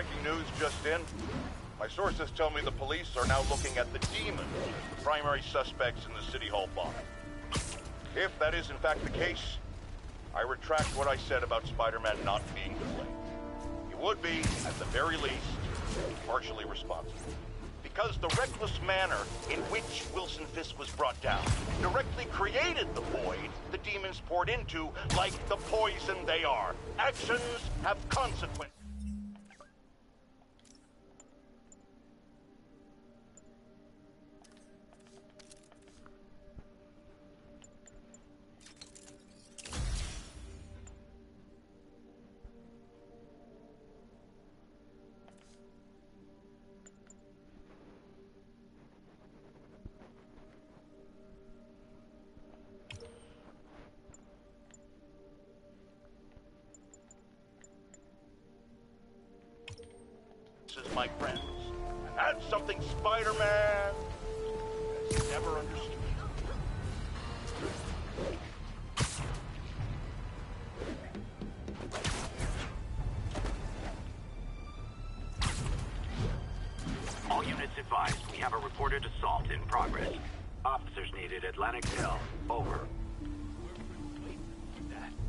breaking news just in. My sources tell me the police are now looking at the Demons as the primary suspects in the City Hall bomb. If that is in fact the case, I retract what I said about Spider-Man not being to blame. He would be, at the very least, partially responsible. Because the reckless manner in which Wilson Fisk was brought down directly created the void the Demons poured into, like the poison they are. Actions have consequences. My friends, and that's something Spider-Man has never understood. All units advised, we have a reported assault in progress. Officers needed Atlantic Hill. Over.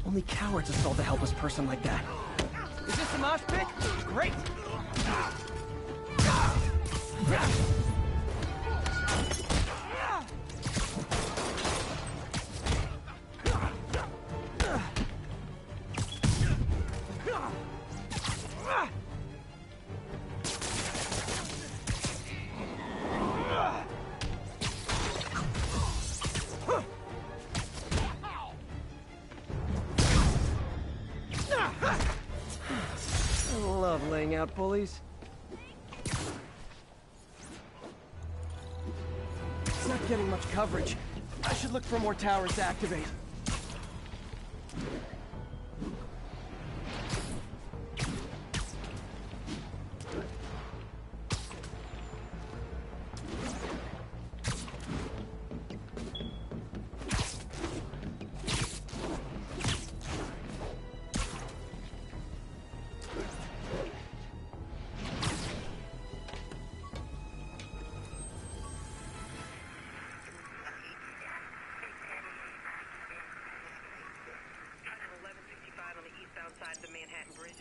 Only cowards assault a helpless person like that. Is this a mosh pit? Great! I love laying out bullies. It's not getting much coverage. I should look for more towers to activate. Outside the Manhattan Bridge.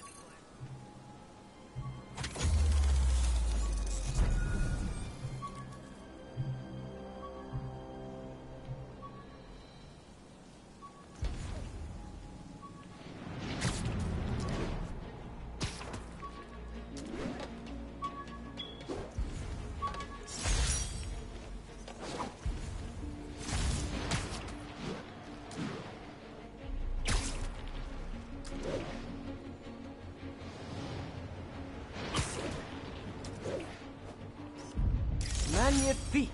Magnifique!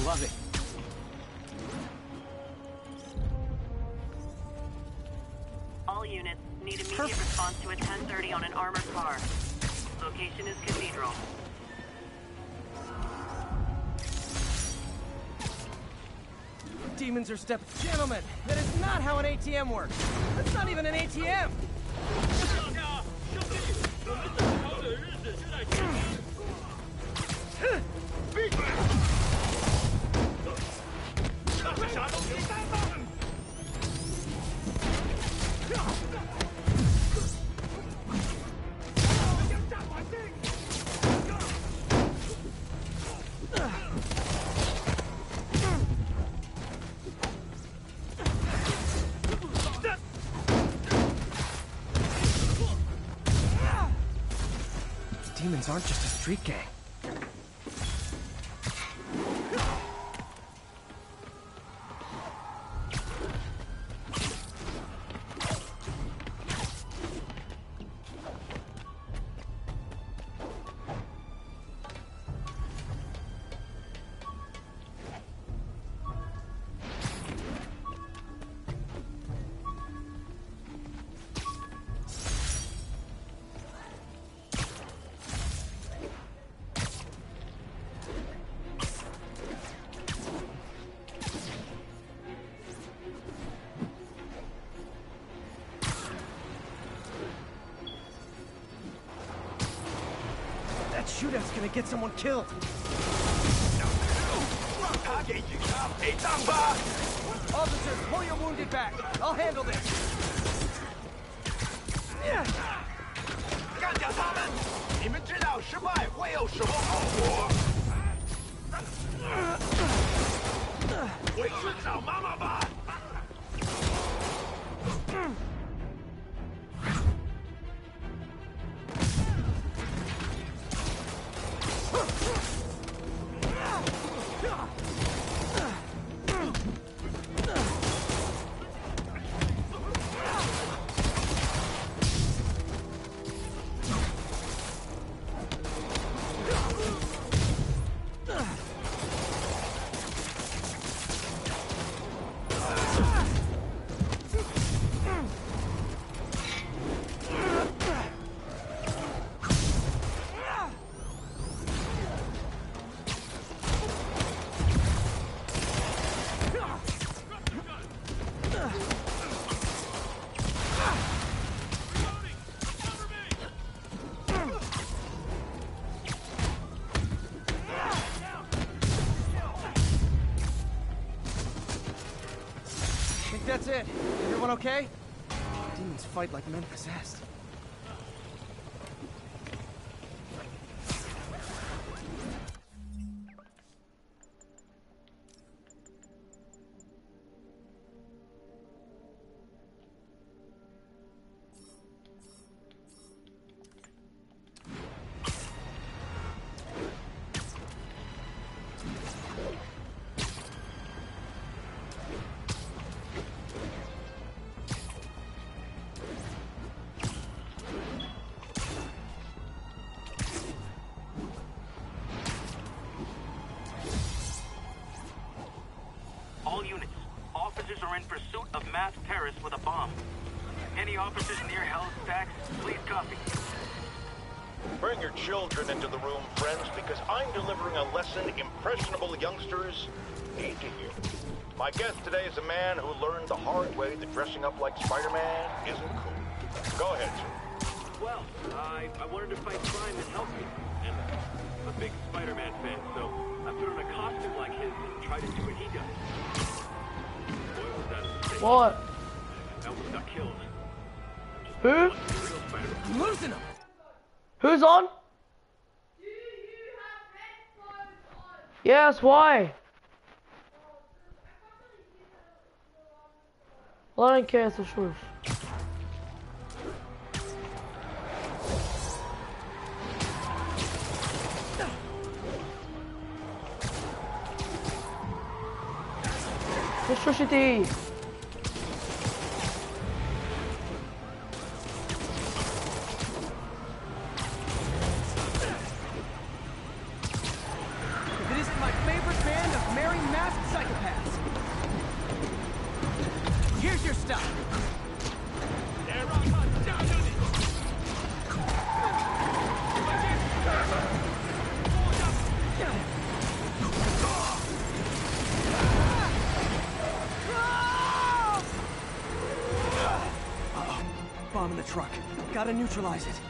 Love it. All units need immediate response to a 1030 on an armored car. Location is Cathedral. Demons are Gentlemen, that is not how an ATM works. That's not even an ATM! Demons aren't just a street gang. Shootout's gonna get someone killed. Officers, pull your wounded back. I'll handle this. 干掉他们！你们知道失败会有什么后果？回去找妈妈吧。That's it. Everyone okay? Demons fight like men possessed. All units, officers are in pursuit of masked terrorists with a bomb. Any officers near Hell's Stacks, please copy. Bring your children into the room, friends, because I'm delivering a lesson impressionable youngsters need to hear. My guest today is a man who learned the hard way that dressing up like Spider-Man isn't cool. Go ahead, sir. Well, I wanted to fight crime and help you. And I'm a big Spider-Man fan, so I put on a costume like his and tried to do what he does. Boy, was that a mistake. What? I almost got killed. Who? Real Spider-Man. I'm losing them! Who's on? Yes, why? Well, I don't care, it's the truth. Electricity! If it isn't my favorite band of merry masked psychopaths. Here's your stuff. Uh-oh. Bomb in the truck. Gotta neutralize it.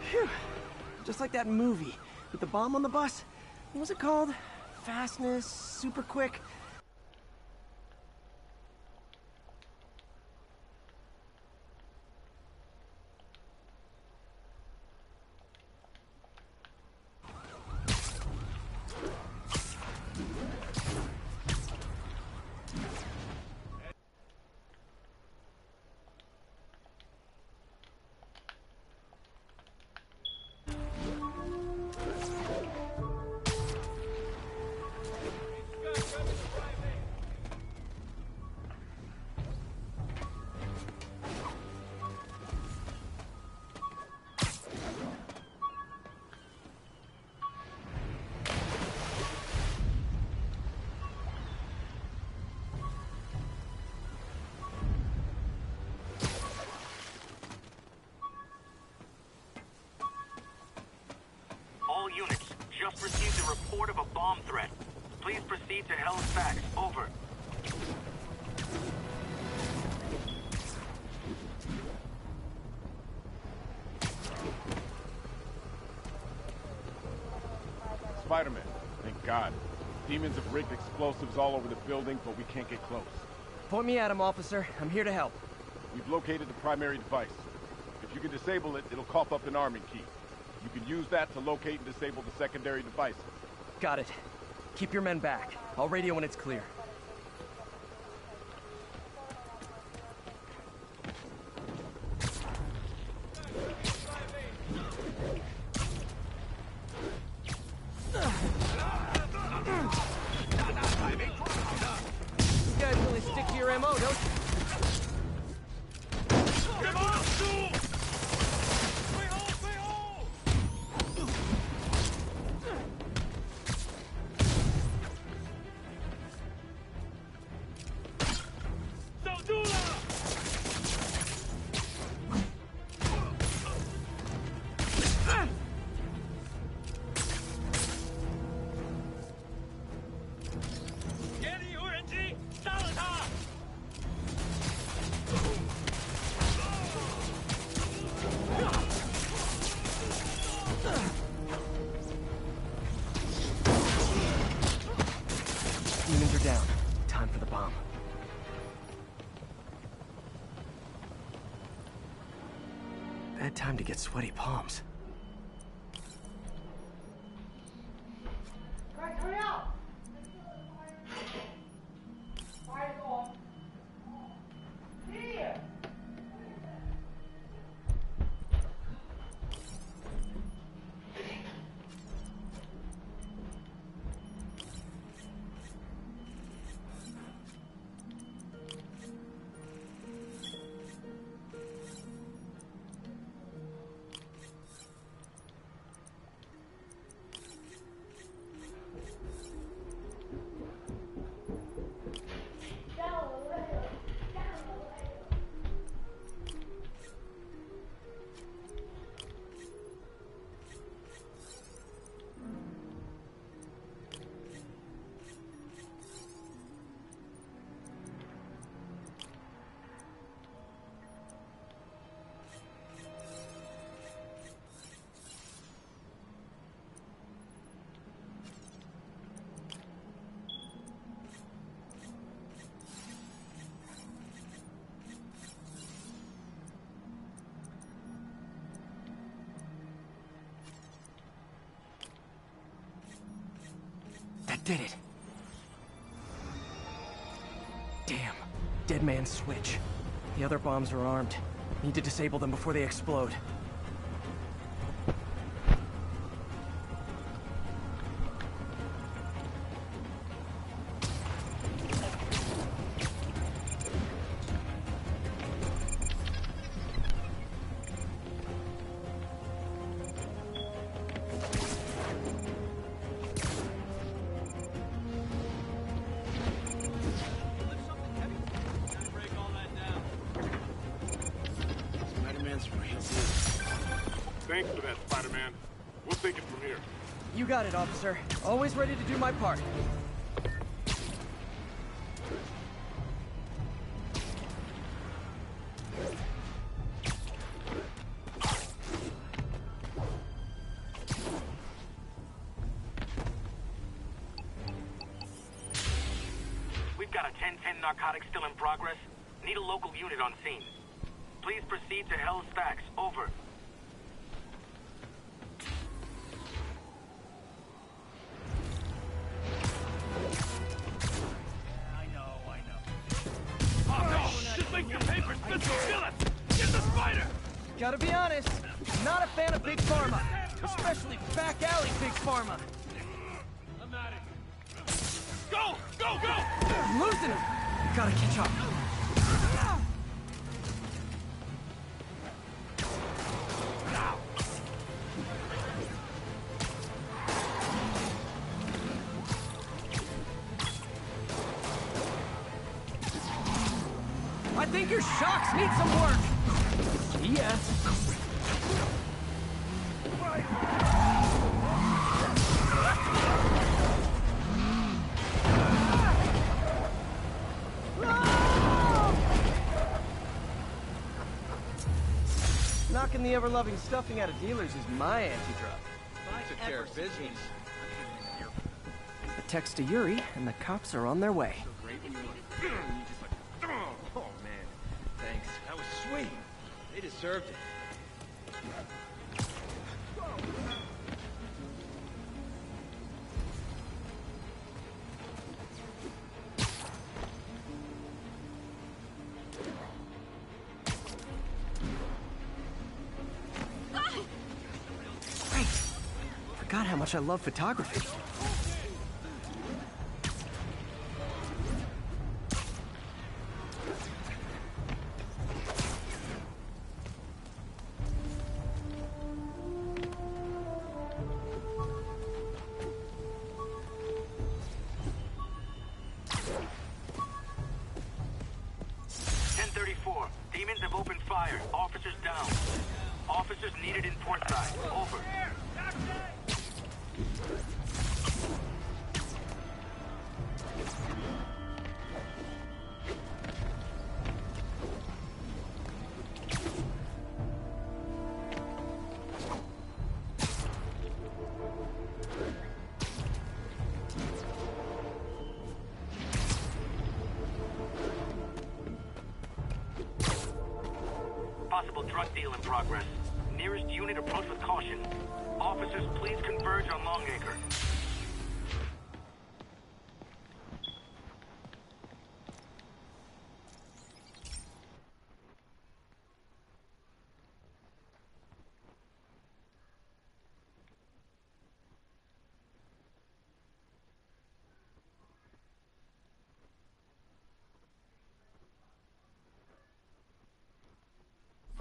Phew. Just like that movie with the bomb on the bus. What was it called? Fastness, super quick. bomb threat. Please proceed to Halifax. Over. Spider-Man, thank God. Demons have rigged explosives all over the building, but we can't get close. Point me at him, officer. I'm here to help. We've located the primary device. If you can disable it, it'll cough up an arming key. You can use that to locate and disable the secondary devices. Got it. Keep your men back. I'll radio when it's clear. You guys really stick to your MO, don't you? Demons are down. Time for the bomb. Bad time to get sweaty palms. Hurry up! Fire's on. Here! That did it. Damn. Dead man's switch. The other bombs are armed. Need to disable them before they explode. Thanks for that, Spider-Man. We'll take it from here. You got it, officer. Always ready to do my part. We've got a 10-10 narcotic still in progress. Need a local unit on scene. Please proceed to Halifax. Over. Gotta be honest, not a fan of Big Pharma. Especially back alley Big Pharma. I'm at it. Go! Go! Go! I'm losing him! Gotta catch up. I think your shocks need some work. See ya. Knocking the ever-loving stuffing out of dealers is my anti-drug. Took care of business. A text to Yuri, and the cops are on their way. Great when you're like, you just like, oh man, thanks. That was sweet. They deserved it. Forgot how much I love photography. Demons have opened fire. Officers down. Officers needed in port side. Over. Possible drug deal in progress. Nearest unit approach with caution. Officers, please converge on Longacre.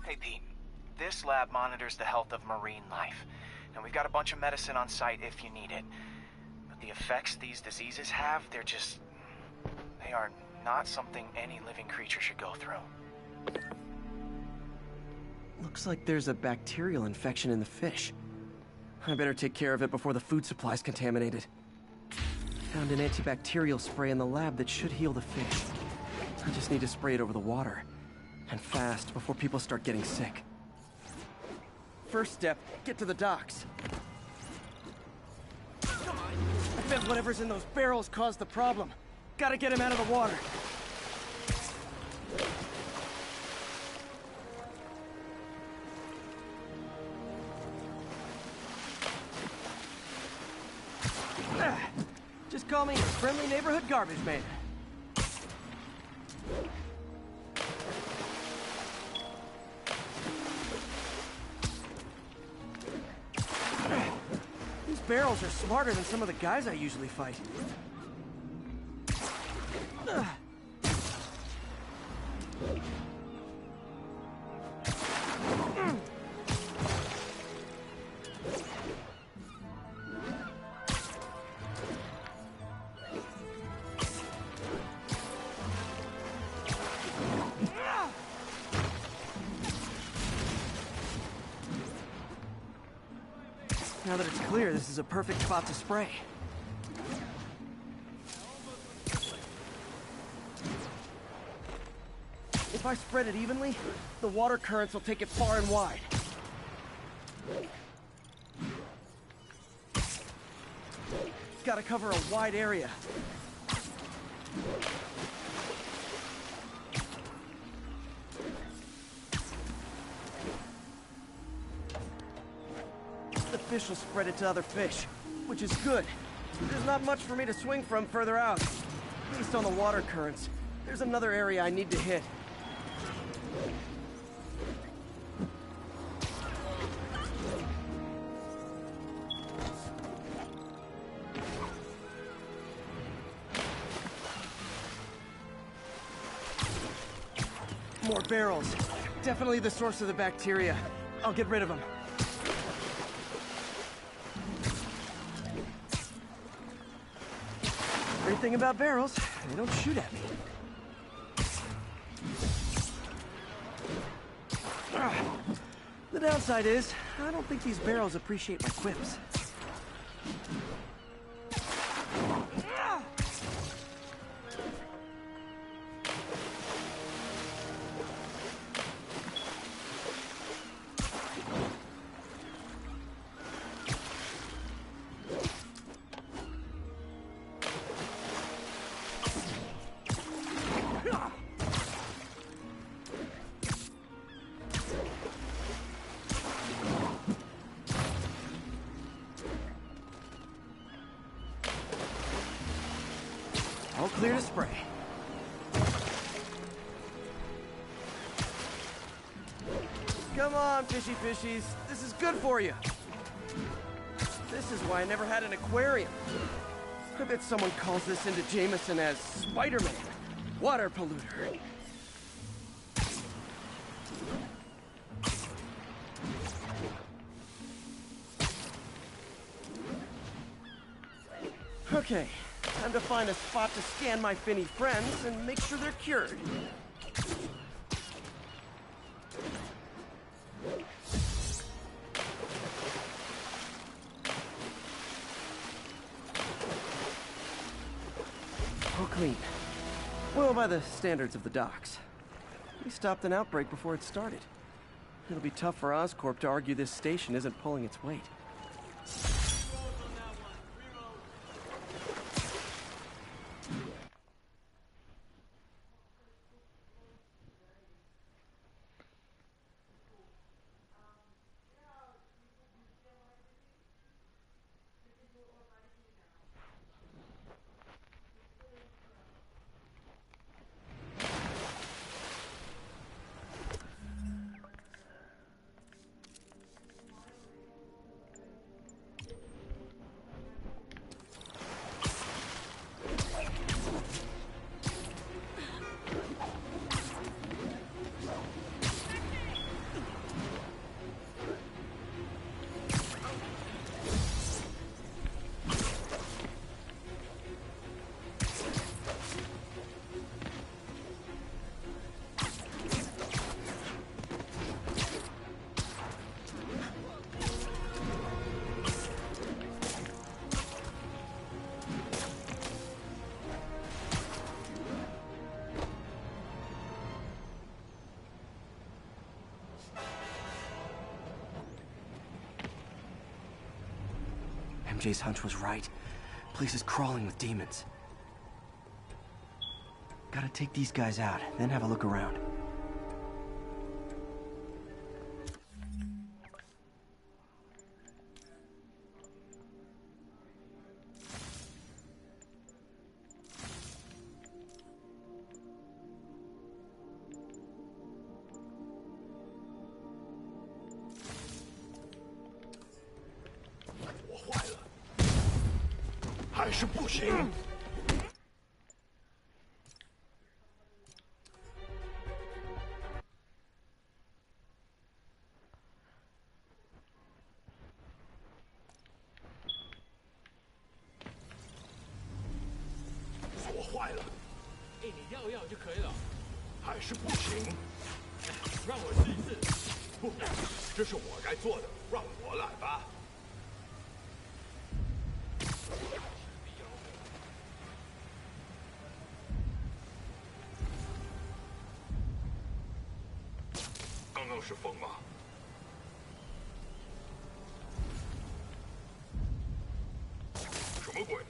Hey Pete, this lab monitors the health of marine life, and we've got a bunch of medicine on site if you need it. But the effects these diseases have, they are not something any living creature should go through. Looks like there's a bacterial infection in the fish. I better take care of it before the food supply's contaminated. Found an antibacterial spray in the lab that should heal the fish. I just need to spray it over the water. And fast, before people start getting sick. First step, get to the docks. I bet whatever's in those barrels caused the problem. Gotta get him out of the water. Just call me your friendly neighborhood garbage man. Barrels are smarter than some of the guys I usually fight. Now that it's clear, this is a perfect spot to spray. If I spread it evenly, the water currents will take it far and wide. Gotta cover a wide area. The fish will spread it to other fish, which is good. There's not much for me to swing from further out. At least on the water currents. There's another area I need to hit. More barrels. Definitely the source of the bacteria. I'll get rid of them. Great thing about barrels, they don't shoot at me. The downside is, I don't think these barrels appreciate my quips. Clear to spray. Come on, fishy fishies. This is good for you. This is why I never had an aquarium. I bet someone calls this into Jameson as Spider-Man, water polluter. Okay, time to find a spot to scan my finny friends and make sure they're cured. All clean. Well, by the standards of the docks. We stopped an outbreak before it started. It'll be tough for Oscorp to argue this station isn't pulling its weight. MJ's hunch was right. Place is crawling with demons. Gotta take these guys out, then have a look around.是风吗？什么鬼？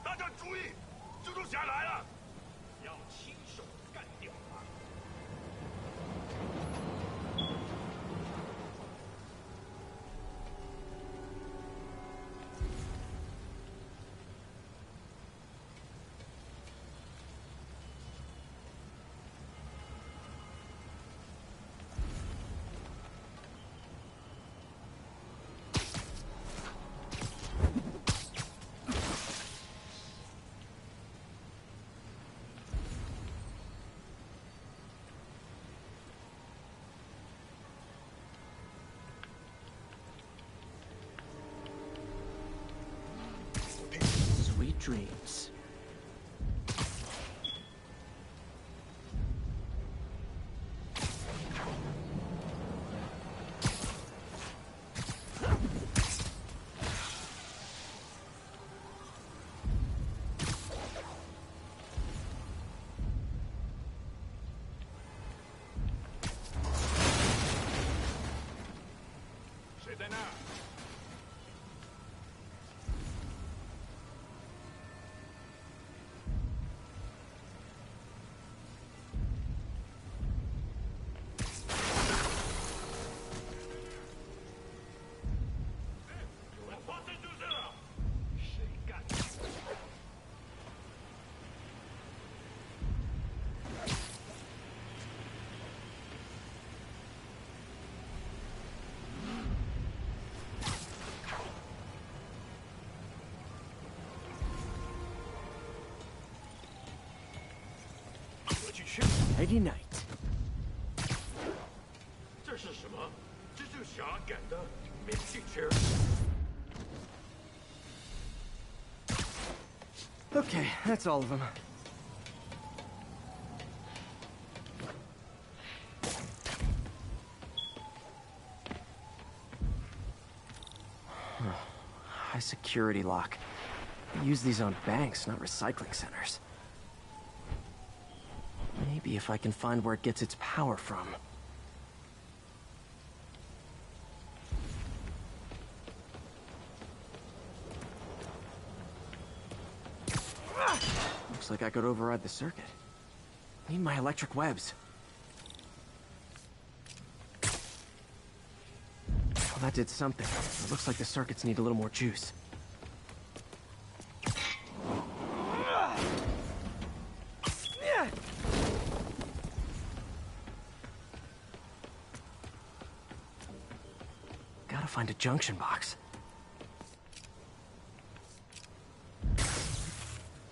大家注意，蜘蛛侠来了！要亲手干掉他！Sweet dreams. Nighty night. 这是什么？蜘蛛侠赶的明信片。 Okay, that's all of them. High security lock. They use these on banks, not recycling centers. Maybe if I can find where it gets its power from. Looks like I could override the circuit. Need my electric webs. Well, that did something. It looks like the circuits need a little more juice. Gotta find a junction box.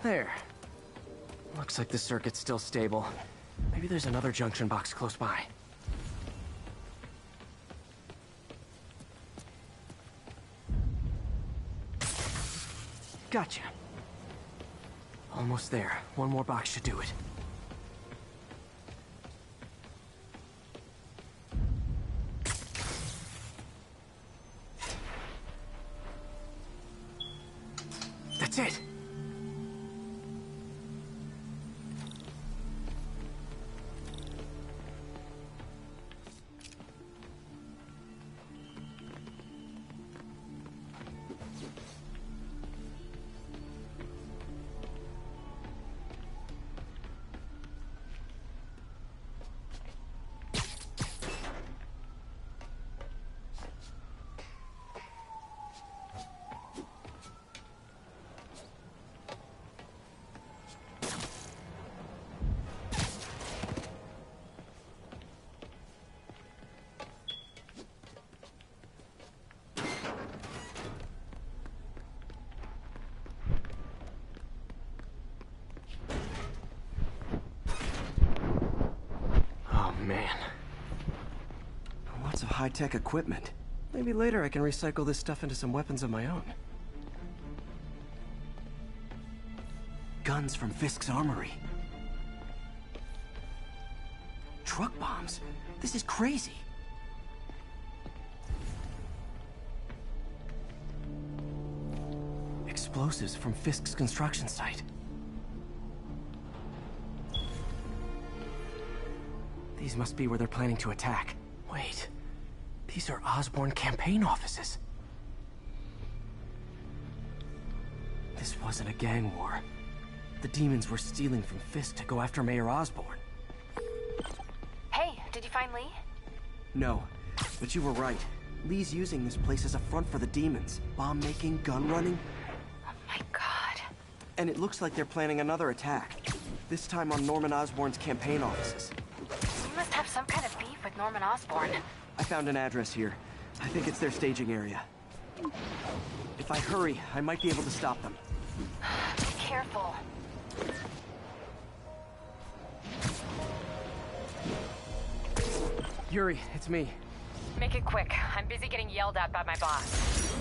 There. Looks like the circuit's still stable. Maybe there's another junction box close by. Gotcha. Almost there. One more box should do it. That's it! Lots of high-tech equipment. Maybe later I can recycle this stuff into some weapons of my own. Guns from Fisk's armory. Truck bombs? This is crazy. Explosives from Fisk's construction site. These must be where they're planning to attack. Wait, these are Osborn campaign offices. This wasn't a gang war. The demons were stealing from Fisk to go after Mayor Osborn. Hey, did you find Lee? No, but you were right. Lee's using this place as a front for the demons. Bomb making, gun running. Oh my god. And it looks like they're planning another attack. This time on Norman Osborn's campaign offices. You must have some kind of beef with Norman Osborn. I found an address here. I think it's their staging area. If I hurry, I might be able to stop them. Be careful. Yuri, it's me. Make it quick. I'm busy getting yelled at by my boss.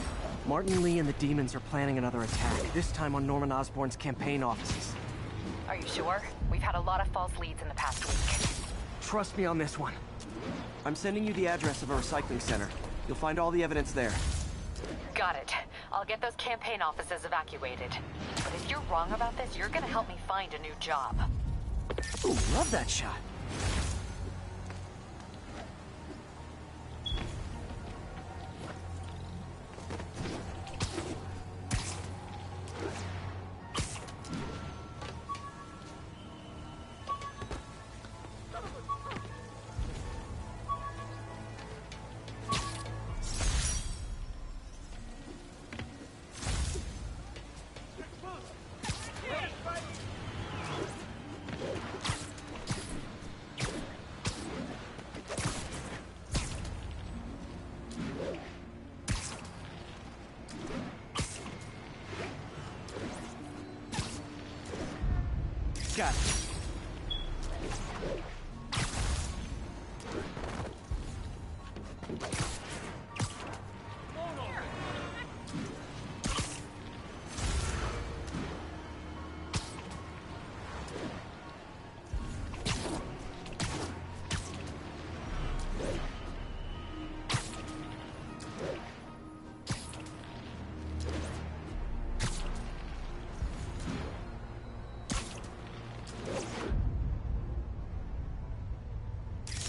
Martin Lee and the demons are planning another attack, this time on Norman Osborn's campaign offices. Are you sure? We've had a lot of false leads in the past week. Trust me on this one. I'm sending you the address of a recycling center. You'll find all the evidence there. Got it. I'll get those campaign offices evacuated. But if you're wrong about this, you're gonna help me find a new job. Ooh, love that shot. Got it.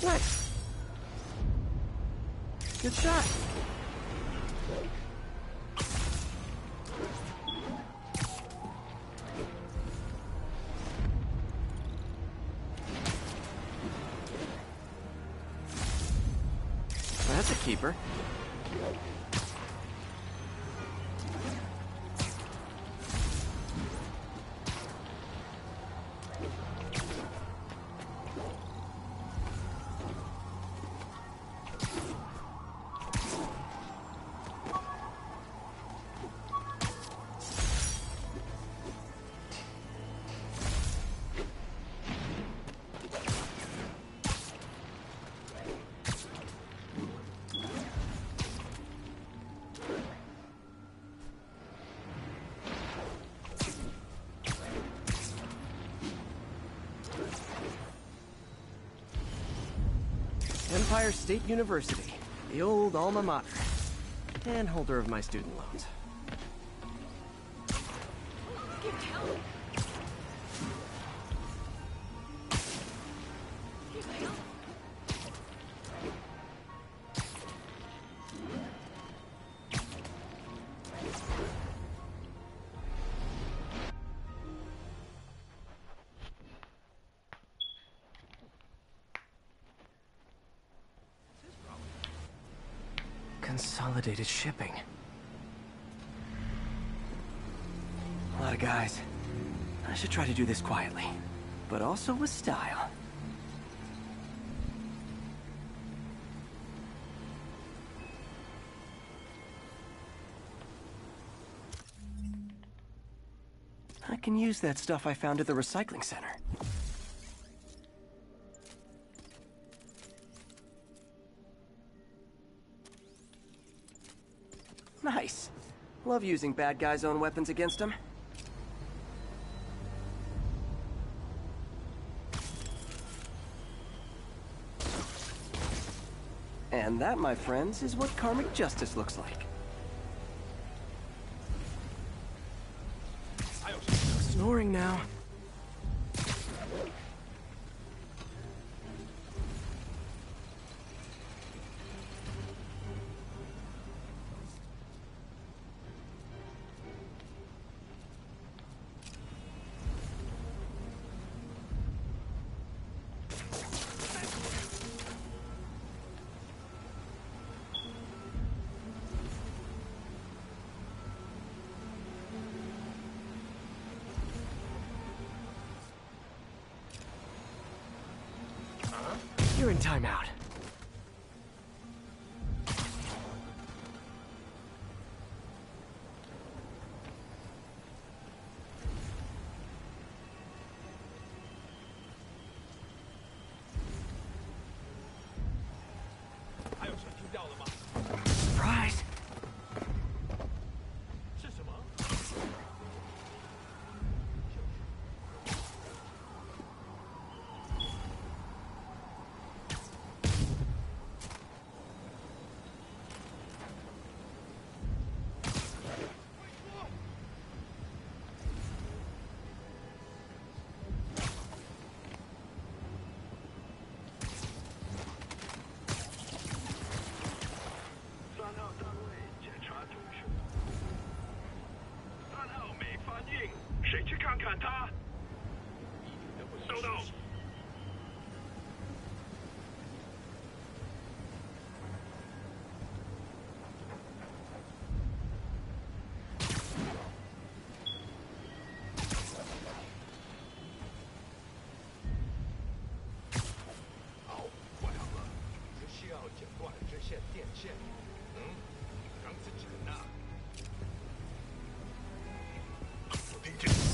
Nice. Good shot. That's a keeper. Empire State University, the old alma mater, and holder of my student loans. Consolidated shipping. A lot of guys. I should try to do this quietly, but also with style. I can use that stuff I found at the recycling center. Nice. Love using bad guys' own weapons against them. And that, my friends, is what karmic justice looks like. Snoring now. You're in timeout. Surprise!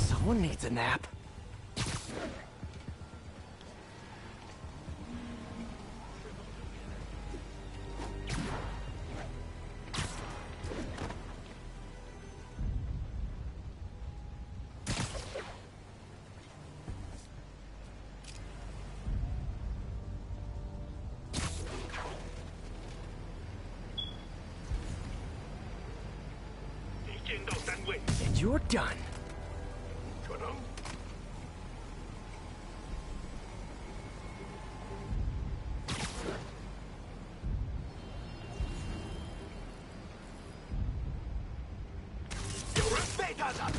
Someone needs a nap. 位， And you're done. 可能 有人被干了。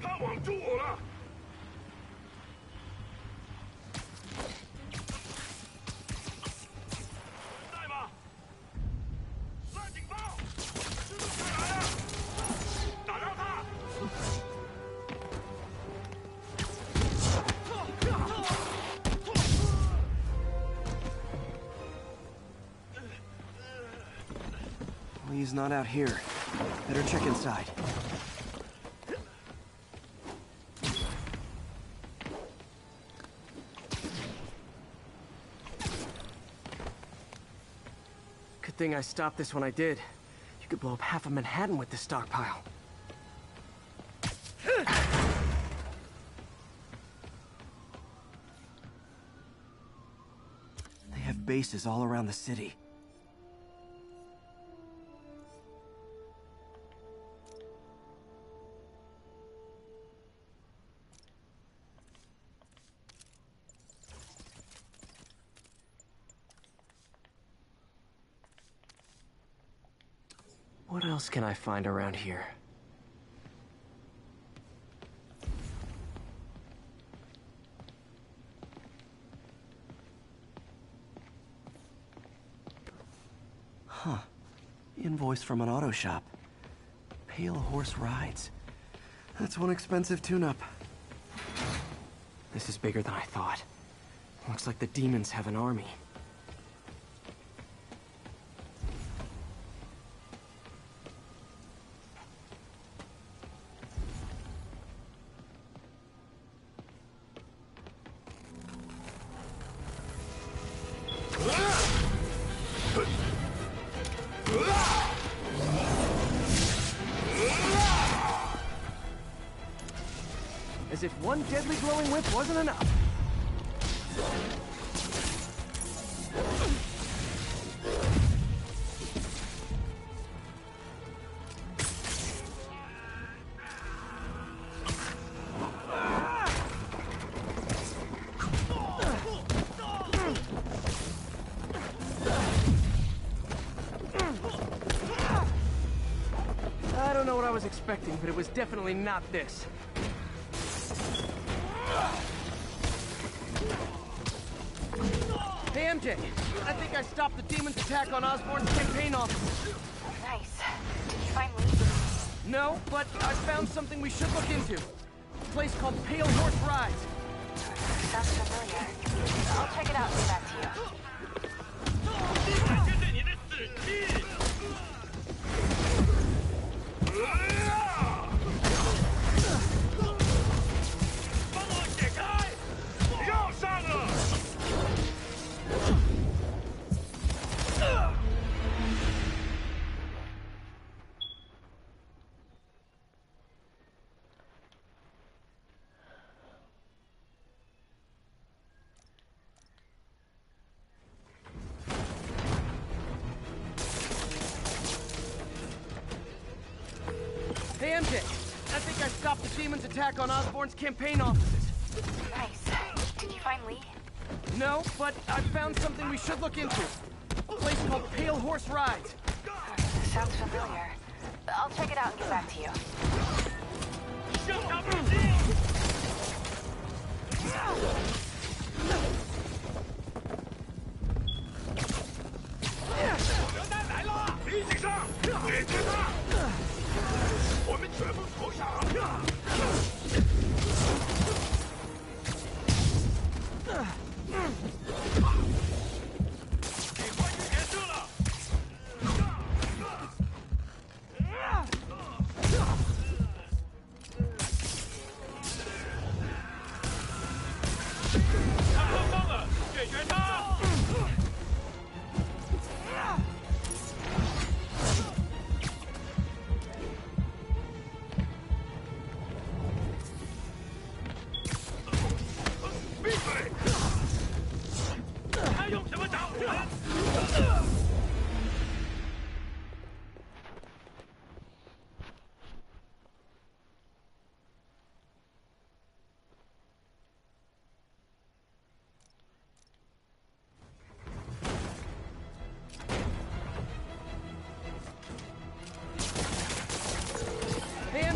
他网住我了！在吗？拉警报！蜘蛛侠来了！打到他！ Well, he's not out here. Better check inside. Good thing I stopped this when I did. You could blow up half of Manhattan with this stockpile. They have bases all around the city. What else can I find around here? Huh. Invoice from an auto shop. Pale Horse Rides. That's one expensive tune-up. This is bigger than I thought. Looks like the demons have an army. As if one deadly glowing whip wasn't enough. I don't know what I was expecting, but it was definitely not this. Hey, MJ, I think I stopped the demon's attack on Osborn's campaign office. Nice. Did you find Lee? No, but I found something we should look into. A place called Pale Horse Rides. Sounds familiar. I'll check it out and get back to you. 这是你的死期！帮我解开！绕上了！ Hey, MJ, I think I stopped the demon's attack on Osborn's campaign offices. Nice. Did you find Lee? No, but I found something we should look into. A place called Pale Horse Rides. Sounds familiar. I'll check it out and get back to you. 向他不击！蛇弹来了！李警长，解决他！我们全部投降！警官就结束了。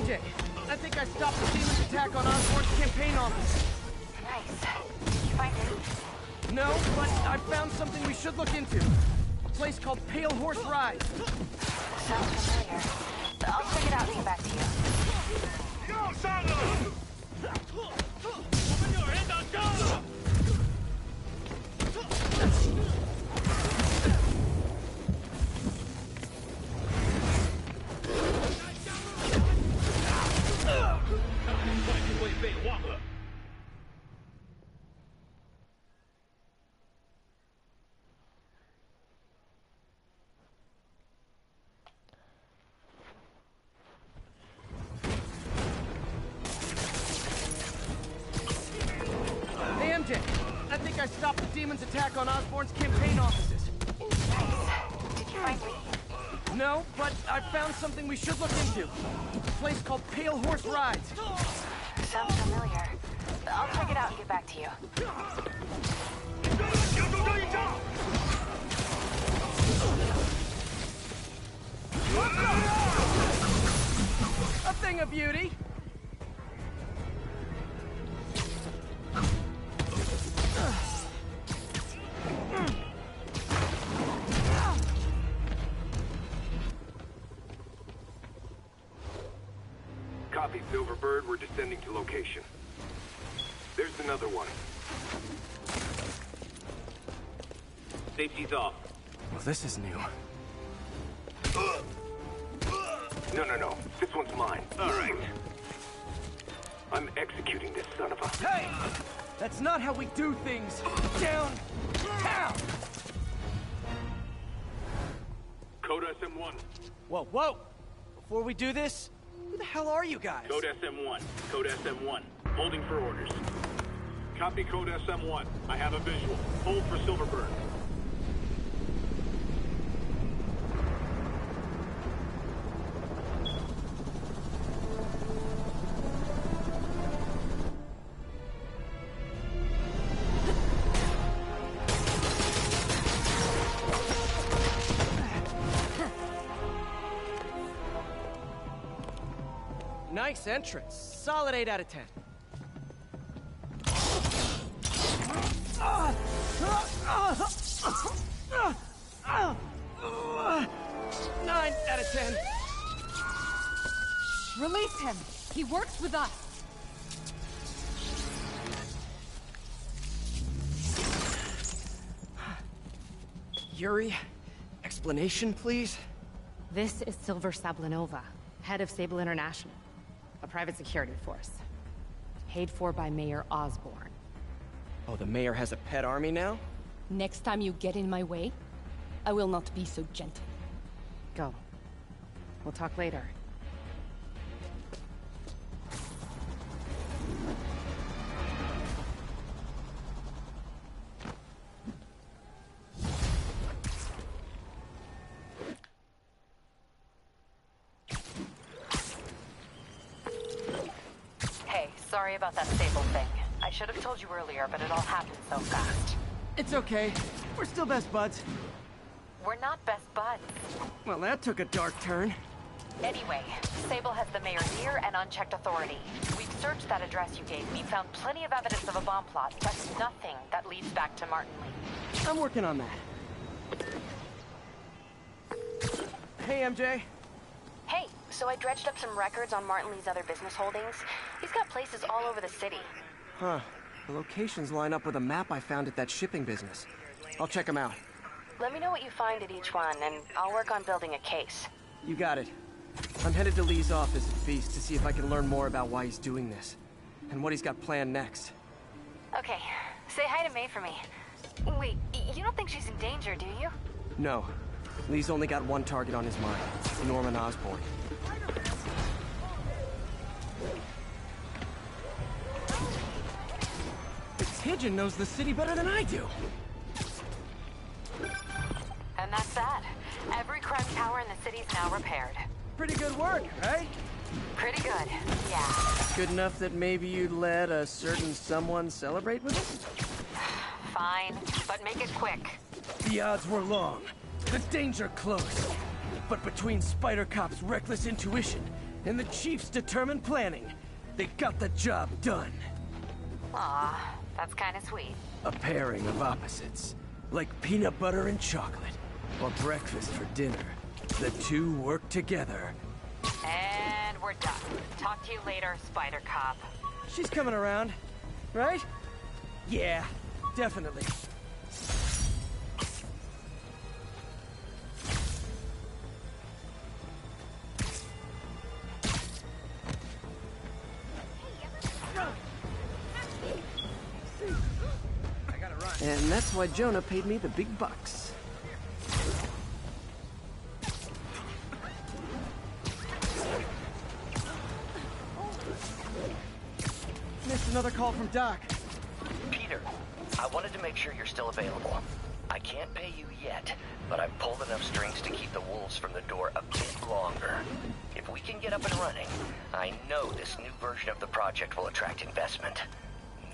MJ, I think I stopped the demon's attack on Osborn's campaign office. Nice. Did you find it? No, but I found something we should look into. A place called Pale Horse Rise. Sounds familiar. I'll check it out and get back to you. 要上了！我们有人打架了！ Hey, MJ, I think I stopped the demon's attack on Osborn's campaign offices. Did you find me? No, but I found something we should look into. A place called Pale Horse Rides. Sounds familiar. I'll check it out and get back to you. 留住这一仗！ A thing of beauty. Copy, Silverbird. We're descending to location. There's another one. Safety's off. Well, this is new. No. This one's mine. All right. I'm executing this son of a... Hey! That's not how we do things. Down! Down! Code SM-1. Whoa! Before we do this, who the hell are you guys? Code SM-1. Code SM-1. Holding for orders. Copy Code SM-1. I have a visual. Hold for Silverbird. Nice entrance. Solid 8 out of 10. 9 out of 10. Release him. He works with us. Yuri, explanation, please? This is Silver Sablinova, head of Sable International, a private security force. Paid for by Mayor Osborn. Oh, the mayor has a pet army now? Next time you get in my way, I will not be so gentle. Go. We'll talk later. Hey, sorry about that Sable thing. I should have told you earlier, but it all happened so fast. It's okay. We're still best buds. We're not best buds. Well, that took a dark turn. Anyway, Sable has the mayor's ear and unchecked authority. We've searched that address you gave me, found plenty of evidence of a bomb plot, but nothing that leads back to Martin Lee. I'm working on that. Hey, MJ. Hey, so I dredged up some records on Martin Lee's other business holdings. He's got places all over the city. Huh. The locations line up with a map I found at that shipping business. I'll check them out. Let me know what you find at each one, and I'll work on building a case. You got it. I'm headed to Lee's office at Feast to see if I can learn more about why he's doing this, and what he's got planned next. Okay, say hi to May for me. Wait, you don't think she's in danger, do you? No. Lee's only got one target on his mind, Norman Osborn. Pigeon knows the city better than I do. And that's that. Every crime tower in the city's now repaired. Pretty good work, right? Pretty good, yeah. Good enough that maybe you'd let a certain someone celebrate with us? Fine, but make it quick. The odds were long, the danger close. But between Spider Cop's reckless intuition and the Chief's determined planning, they got the job done. Aw, that's kinda sweet. A pairing of opposites, like peanut butter and chocolate, or breakfast for dinner. The two work together. And we're done. Talk to you later, Spider Cop. She's coming around, right? Yeah, definitely. And that's why Jonah paid me the big bucks. Missed another call from Doc. Peter, I wanted to make sure you're still available. I can't pay you yet, but I've pulled enough strings to keep the wolves from the door a bit longer. If we can get up and running, I know this new version of the project will attract investment.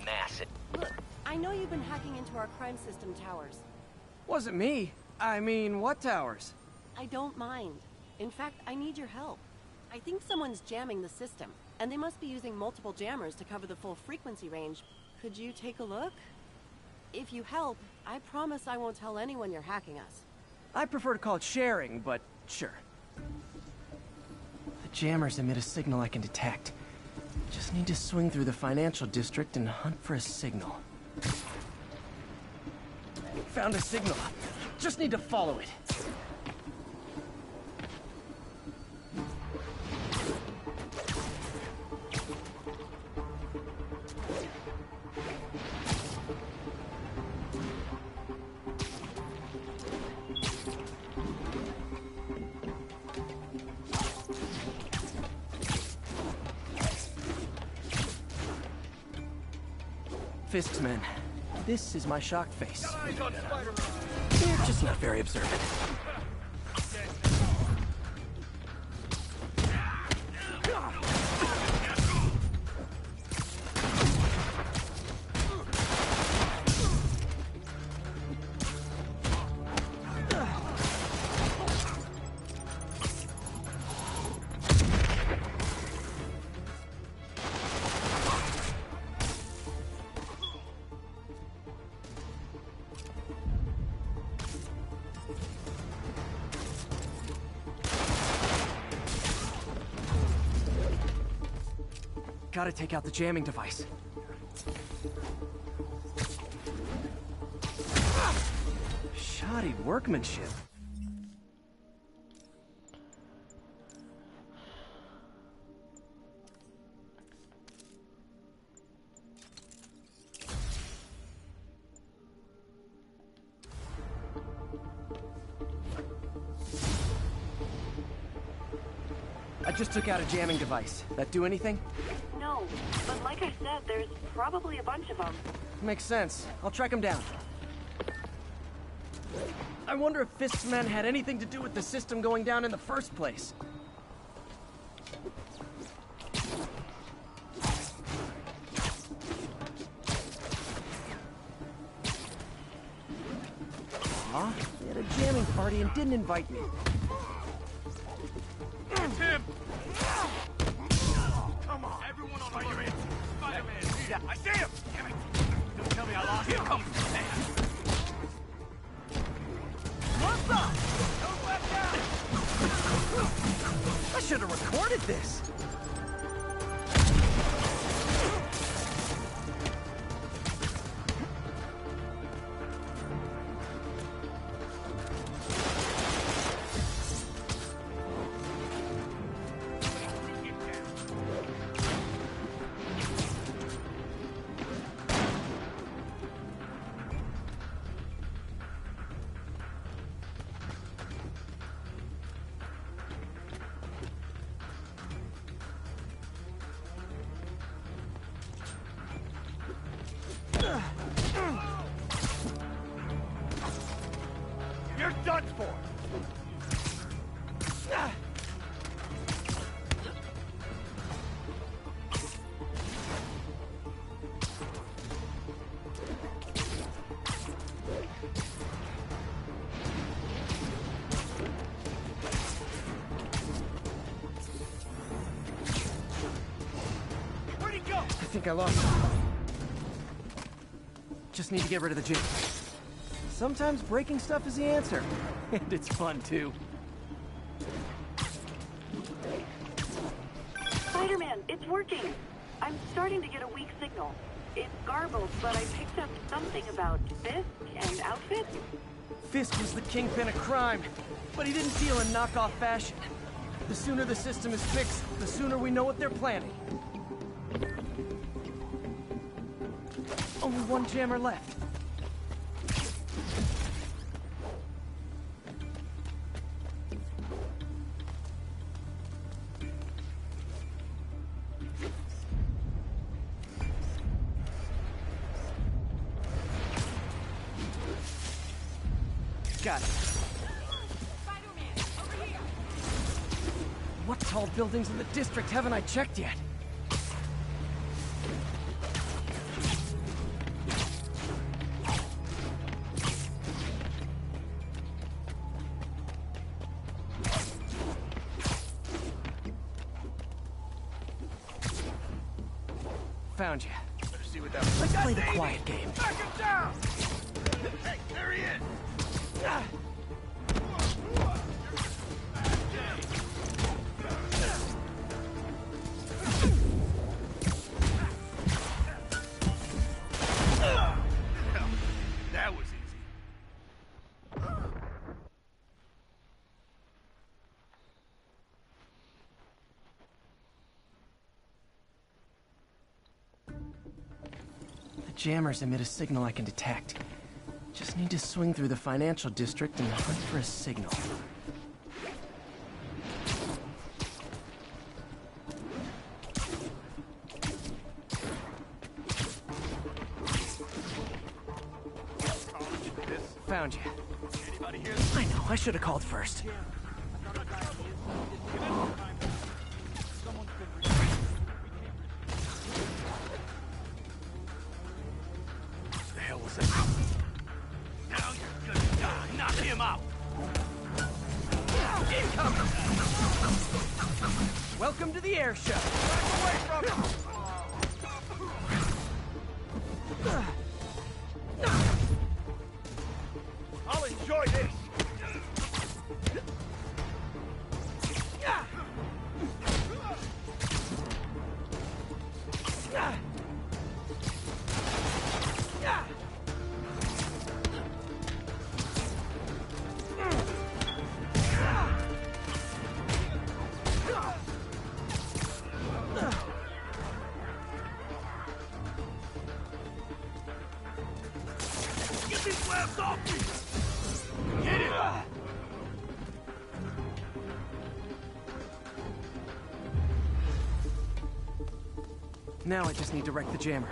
Massive. Look, I know you've been hacking into our crime system towers. Wasn't me. I mean, what towers? I don't mind. In fact, I need your help. I think someone's jamming the system, and they must be using multiple jammers to cover the full frequency range. Could you take a look? If you help, I promise I won't tell anyone you're hacking us. I prefer to call it sharing, but sure. The jammers emit a signal I can detect. Just need to swing through the financial district and hunt for a signal. Found a signal. Just need to follow it. Fisk's men. This is my shocked face. They're just not very observant. Gotta take out the jamming device. Shoddy workmanship. I just took out a jamming device. That do anything? No, but like I said, there's probably a bunch of them. Makes sense. I'll track them down. I wonder if Fisk's men had anything to do with the system going down in the first place. Aw, they had a jamming party and didn't invite me. It's him! Come on! Everyone on Spider-Man! Spider-Man! Yeah, I see him! Damn it! Don't tell me I lost him! Here comes the man! What's up? Don't back down! I should have recorded this! think I lost it. Just need to get rid of the jam. Sometimes breaking stuff is the answer. And it's fun, too. Spider-Man, it's working. I'm starting to get a weak signal. It's garbled, but I picked up something about Fisk and outfit. Fisk was the kingpin of crime, but he didn't deal in knockoff fashion. The sooner the system is fixed, the sooner we know what they're planning. Only one jammer left. Got it. Spider-Man, over here! What tall buildings in the district haven't I checked yet? Found you. Better see what that Let's play the quiet game. Back him down! Hey, there he is! That was easy. The jammers emit a signal I can detect. Just need to swing through the financial district and hunt for a signal. Found you. Anybody here? I know, I should have called first. The hell was that? Now you're gonna die. Knock him out. Incoming! Welcome to the air show. Back away from him. I'll enjoy this. Get these labs off me! Hit it! Now I just need to wreck the jammer.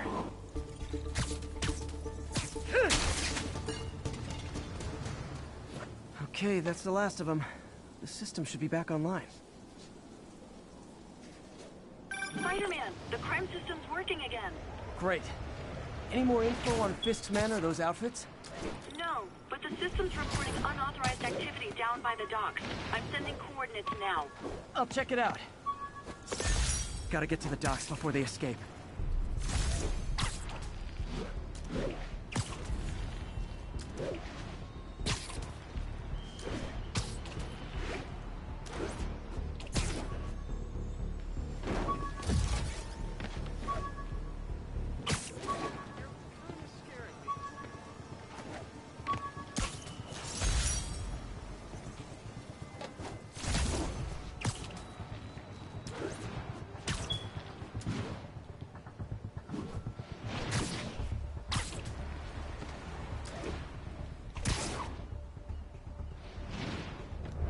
Okay, that's the last of them. The system should be back online. Spider-Man, the crime system's working again. Great. Any more info on Fisk's men or those outfits? No, but the system's reporting unauthorized activity down by the docks. I'm sending coordinates now. I'll check it out. Gotta get to the docks before they escape.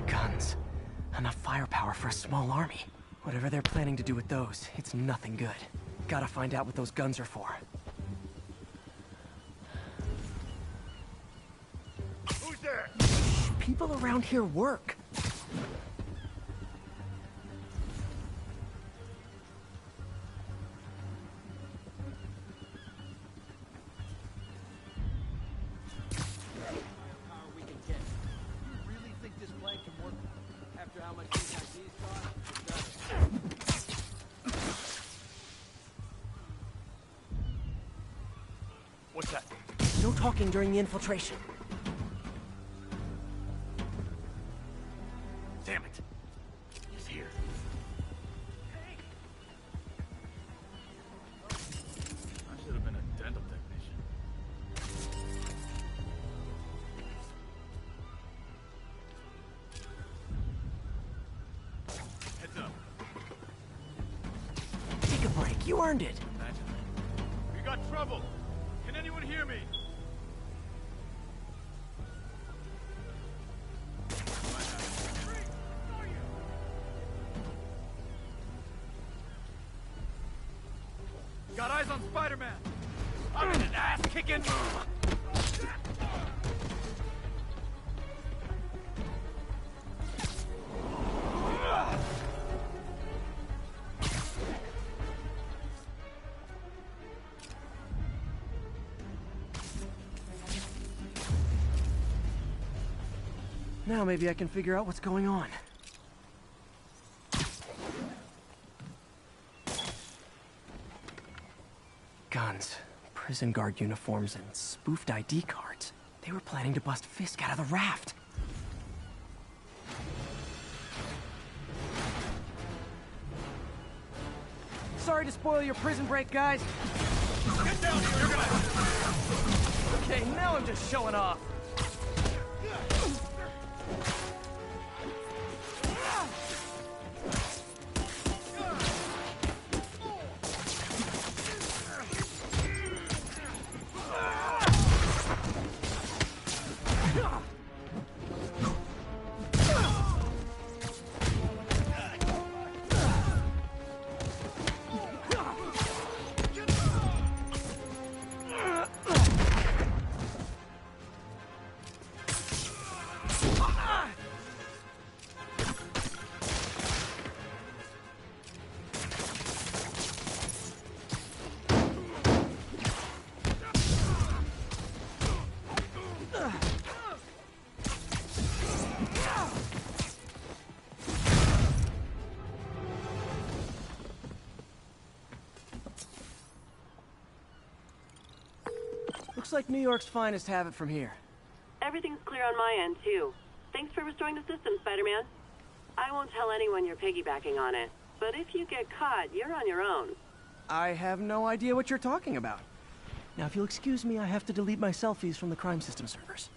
Guns. Enough firepower for a small army. Whatever they're planning to do with those, it's nothing good. Gotta find out what those guns are for. Who's there? People around here work. talking during the infiltration. Damn it. He's here. I should have been a dental technician. Heads up. Take a break. You earned it. Imagine. We got trouble. Can anyone hear me? Got eyes on Spider-Man. I'm in an ass-kicking move. Now maybe I can figure out what's going on. Guns, prison guard uniforms, and spoofed ID cards. They were planning to bust Fisk out of the raft. Sorry to spoil your prison break, guys. Get down here, you're gonna... Okay, now I'm just showing off. Looks like New York's finest have it from here. Everything's clear on my end, too. Thanks for restoring the system, Spider-Man. I won't tell anyone you're piggybacking on it, but if you get caught, you're on your own. I have no idea what you're talking about. Now, if you'll excuse me, I have to delete my selfies from the crime system servers.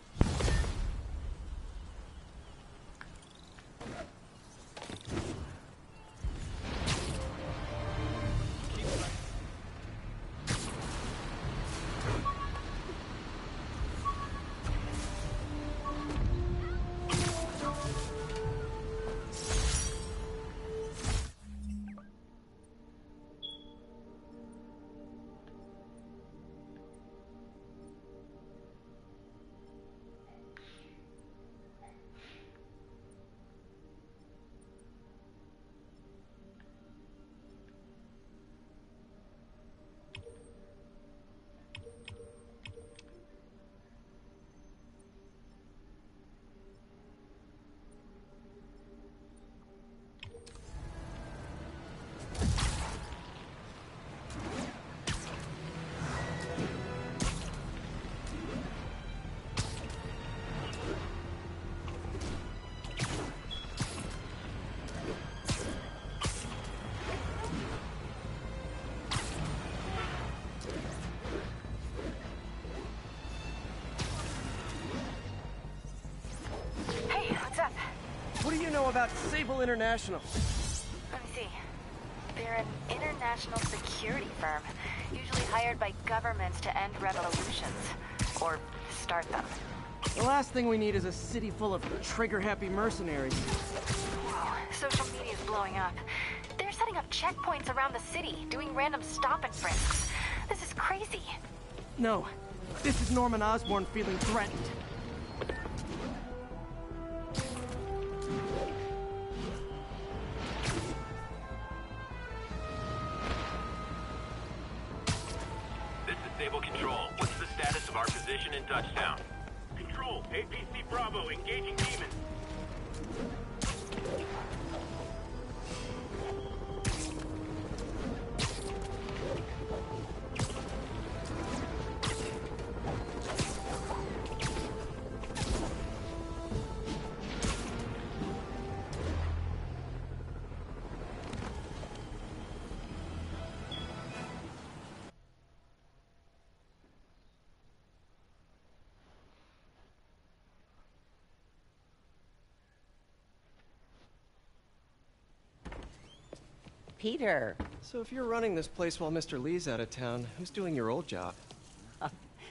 What do you know about Sable International? Let me see. They're an international security firm, usually hired by governments to end revolutions. Or start them. The last thing we need is a city full of trigger-happy mercenaries. Social media's blowing up. They're setting up checkpoints around the city, doing random stop and frisks. This is crazy. No. This is Norman Osborn feeling threatened. Sable Control, what's the status of our position in touchdown? Control, APC Bravo, engaging demons. Peter. So if you're running this place while Mr. Lee's out of town, who's doing your old job?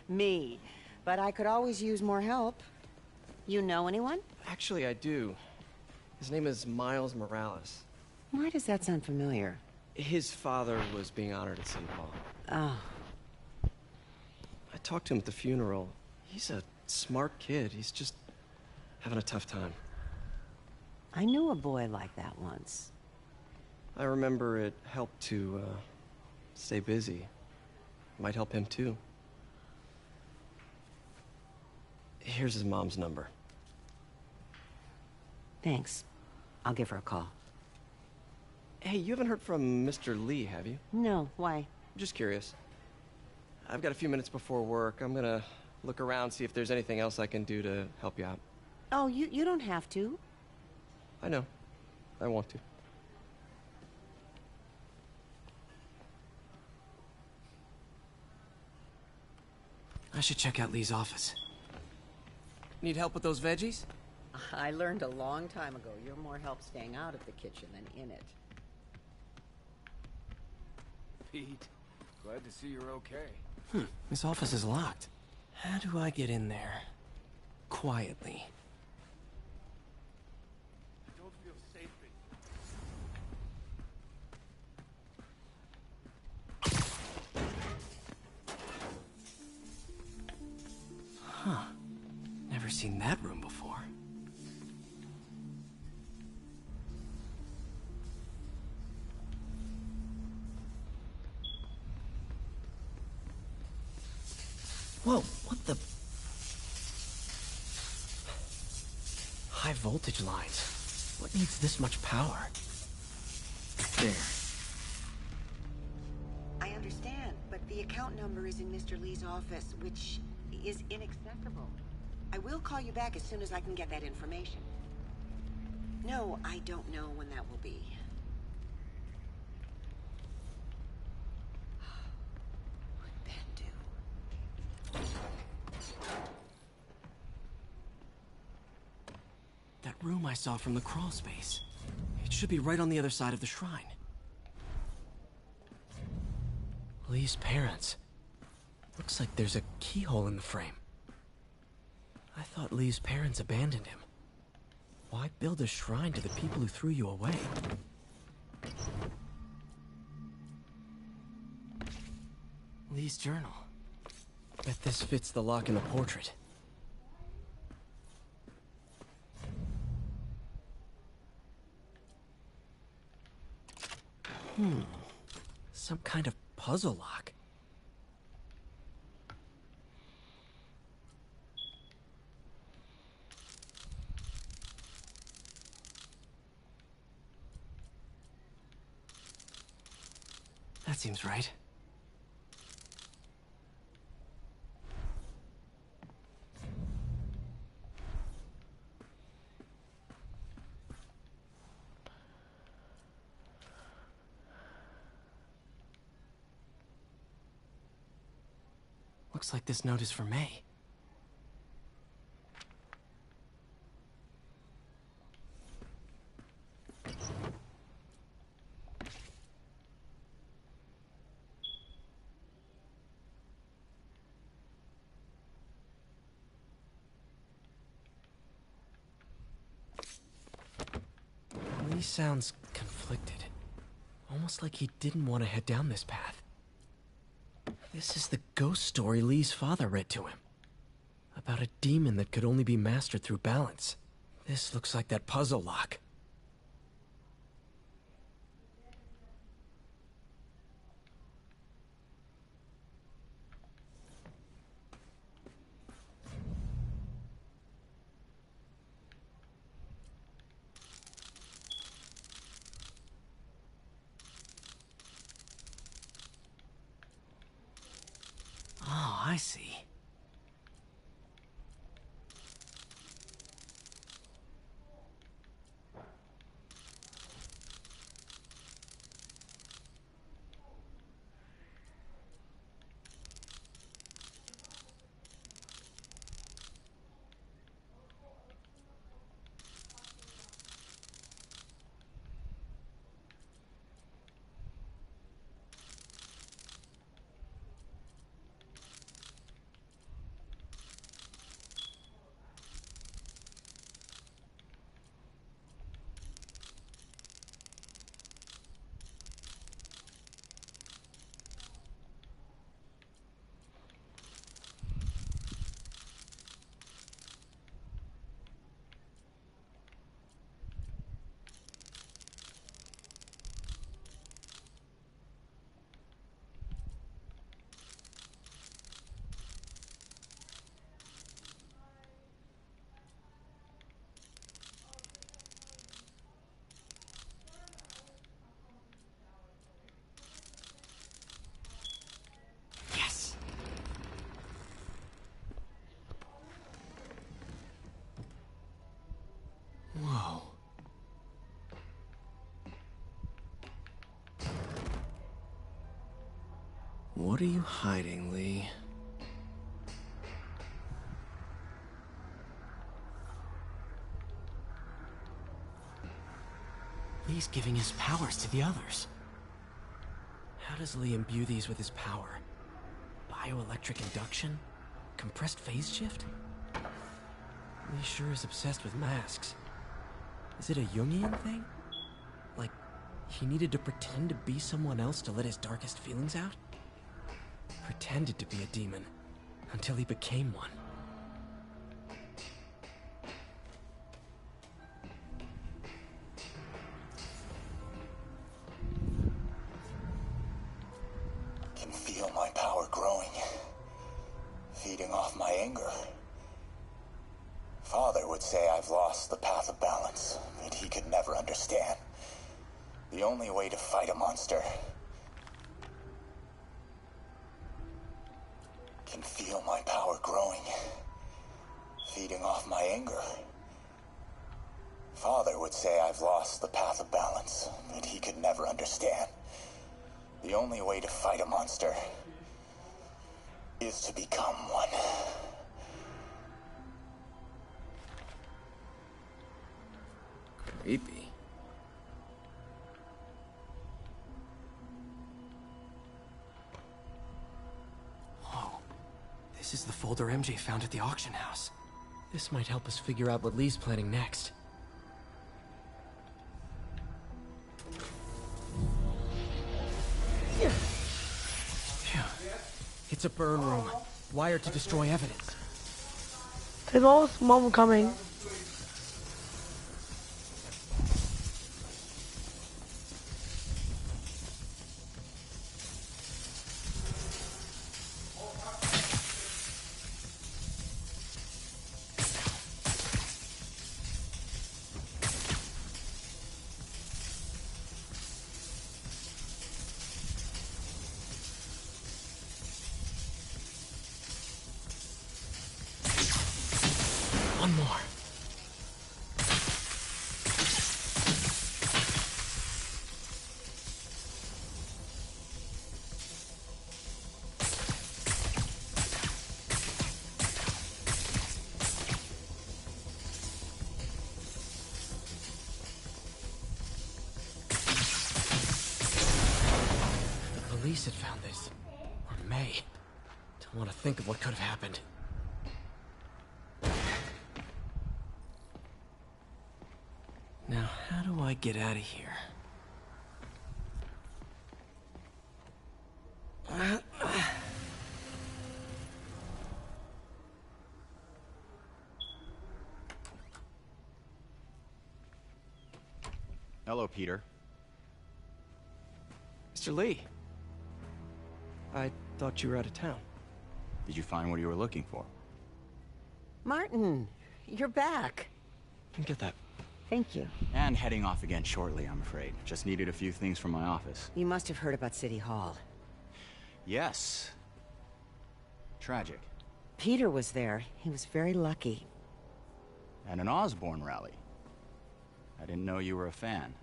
Me. But I could always use more help. You know anyone? Actually, I do. His name is Miles Morales. Why does that sound familiar? His father was being honored at City Hall. Oh. I talked to him at the funeral. He's a smart kid. He's just having a tough time. I knew a boy like that once. I remember it helped to, stay busy. Might help him, too. Here's his mom's number. Thanks. I'll give her a call. Hey, you haven't heard from Mr. Lee, have you? No, why? Just curious. I've got a few minutes before work. I'm gonna look around, see if there's anything else I can do to help you out. Oh, you don't have to. I know. I want to. I should check out Lee's office. Need help with those veggies? I learned a long time ago you're more help staying out of the kitchen than in it. Pete, glad to see you're okay. This office is locked. How do I get in there? Quietly. I don't feel safe. Huh. Never seen that room before. Whoa, what the... High voltage lines. What needs this much power? There. I understand, but the account number is in Mr. Lee's office, which is inaccessible. I will call you back as soon as I can get that information. No, I don't know when that will be. What would Ben do? That room I saw from the crawl space. It should be right on the other side of the shrine. Lee's parents. Looks like there's a keyhole in the frame. I thought Lee's parents abandoned him. Why build a shrine to the people who threw you away? Lee's journal. Bet this fits the lock in the portrait. Some kind of puzzle lock. That seems right. Looks like this note is for May. Lee sounds conflicted. Almost like he didn't want to head down this path. This is the ghost story Lee's father read to him. About a demon that could only be mastered through balance. This looks like that puzzle lock. Oh, I see. What are you hiding, Lee? Lee's giving his powers to the others. How does Lee imbue these with his power? Bioelectric induction? Compressed phase shift? Lee sure is obsessed with masks. Is it a Jungian thing? Like, he needed to pretend to be someone else to let his darkest feelings out? Pretended to be a demon, until he became one. Can feel my power growing, feeding off my anger. Father would say I've lost the path of balance, but he could never understand. The only way to fight a monster. Can feel my power growing, feeding off my anger. Father would say I've lost the path of balance, but he could never understand. The only way to fight a monster is to become one. Creepy. Whoa. This is the folder MJ found at the auction house. This might help us figure out what Lee's planning next. Phew. It's a burn room, wired to destroy evidence. There's always mom coming. One more. The police had found this. Or May. Don't want to think of what could have happened. Now, how do I get out of here? Hello, Peter. Mr. Lee. I thought you were out of town. Did you find what you were looking for? Martin, you're back. Get that. Thank you. And heading off again shortly, I'm afraid. Just needed a few things from my office. You must have heard about City Hall. Yes. Tragic. Peter was there. He was very lucky. At an Osborn rally. I didn't know you were a fan.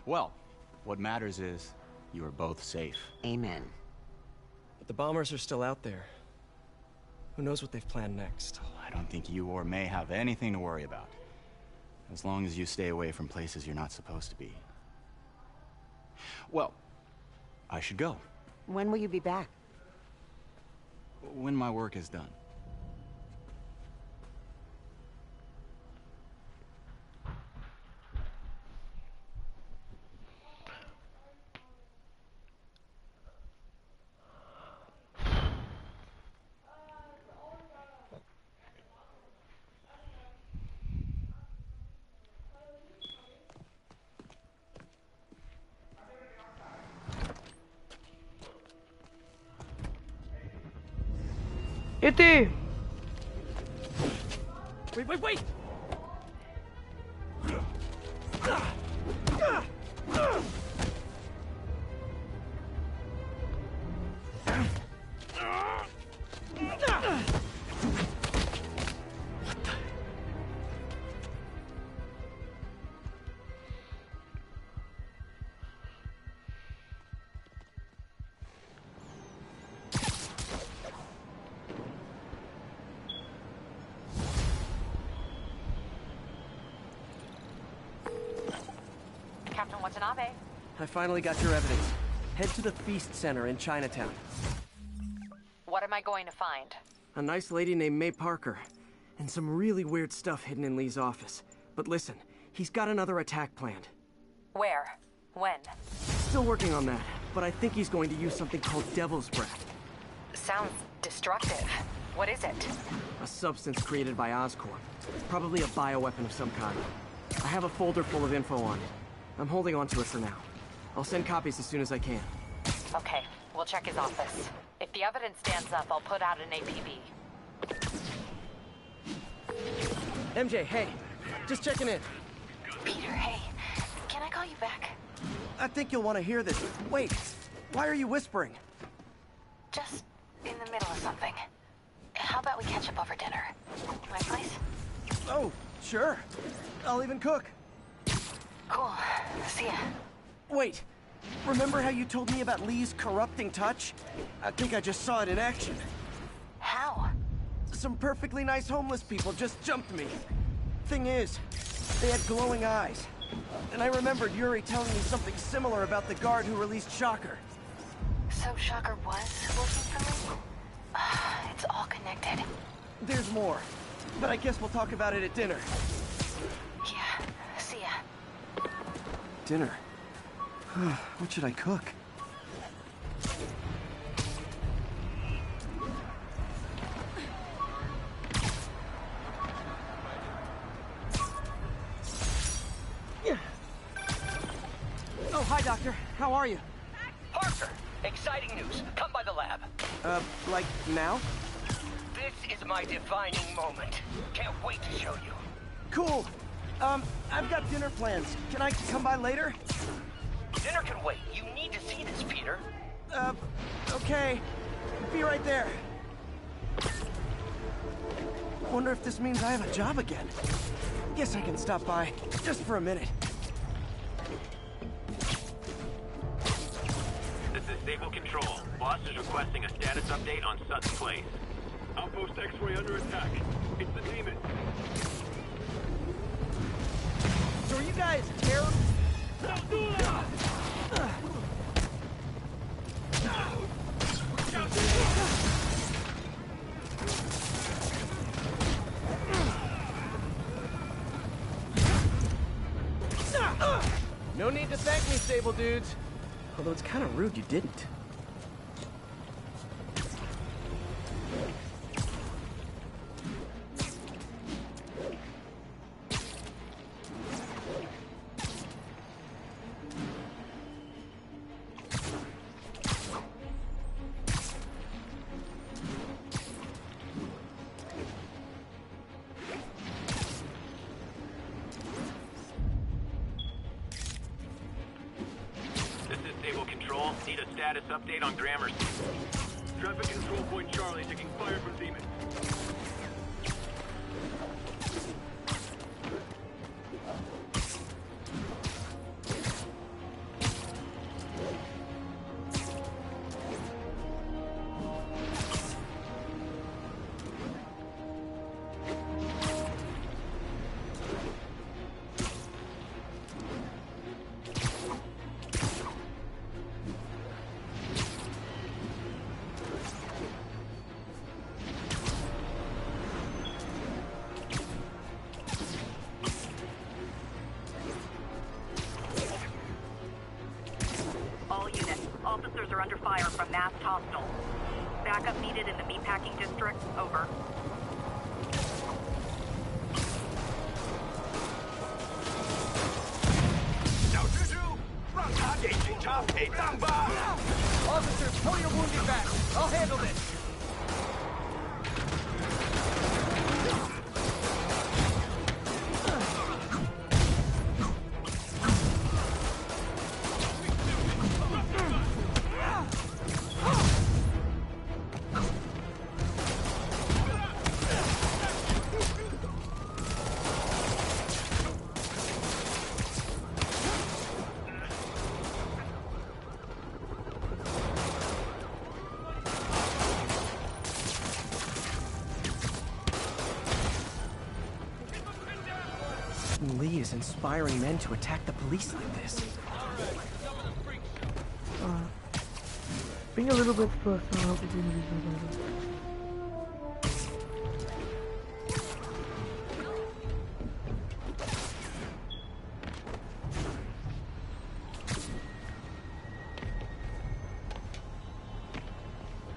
Well, what matters is you are both safe. Amen. But the bombers are still out there. Who knows what they've planned next? I don't think you or May have anything to worry about. As long as you stay away from places you're not supposed to be. Well, I should go. When will you be back? When my work is done. Iti! Wait! Watanabe. I finally got your evidence. Head to the Feast Center in Chinatown. What am I going to find? A nice lady named May Parker. And some really weird stuff hidden in Lee's office. But listen, he's got another attack planned. Where? When? Still working on that, but I think he's going to use something called Devil's Breath. Sounds destructive. What is it? A substance created by Oscorp. Probably a bioweapon of some kind. I have a folder full of info on it. I'm holding on to it for now. I'll send copies as soon as I can. Okay, we'll check his office. If the evidence stands up, I'll put out an APB. MJ, hey. Just checking in. Peter, hey. Can I call you back? I think you'll want to hear this. Wait, why are you whispering? Just in the middle of something. How about we catch up over dinner? My place? Oh, sure. I'll even cook. Cool. See ya. Wait, remember how you told me about Lee's corrupting touch? I think I just saw it in action. How? Some perfectly nice homeless people just jumped me. Thing is, they had glowing eyes. And I remembered Yuri telling me something similar about the guard who released Shocker. So Shocker was working for me? It's all connected. There's more, but I guess we'll talk about it at dinner. Yeah, see ya. Dinner? What should I cook? Oh, hi, Doctor. How are you? Parker, exciting news. Come by the lab. Like now? This is my defining moment. Can't wait to show you. Cool. I've got dinner plans. Can I come by later? Dinner can wait. You need to see this, Peter. Okay. Be right there. Wonder if this means I have a job again. Guess I can stop by, just for a minute. This is Stable Control. Boss is requesting a status update on Sutton Place. Outpost X-Ray under attack. It's the Demon. So are you guys here? No need to thank me, Sable dudes. Although it's kind of rude you didn't. Need a status update on Gramercy. Traffic control point Charlie taking fire from Demon. Officers are under fire from masked hostiles. Backup needed in the meatpacking district. Over. Officers, pull your wounded back. I'll handle this. Lee is inspiring men to attack the police like this. Being a little bit personal opportunities are better.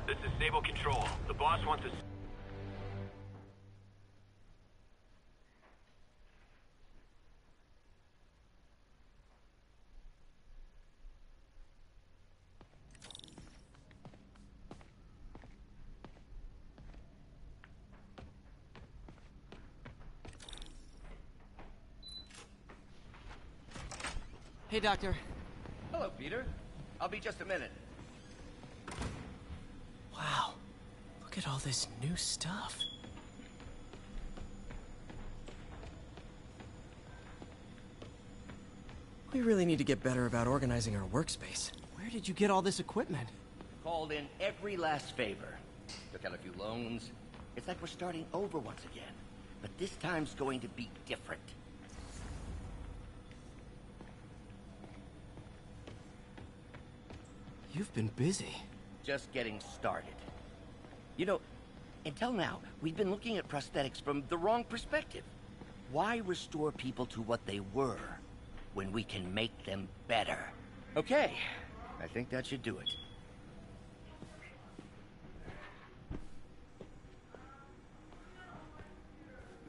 This is Sable Control. The boss wants us. Hey, Doctor. Hello, Peter. I'll be just a minute. Wow. Look at all this new stuff. We really need to get better about organizing our workspace. Where did you get all this equipment? Called in every last favor. Took out a few loans. It's like we're starting over once again. But this time's going to be different. You've been busy. Just getting started. You know, until now, we've been looking at prosthetics from the wrong perspective. Why restore people to what they were when we can make them better? Okay, I think that should do it.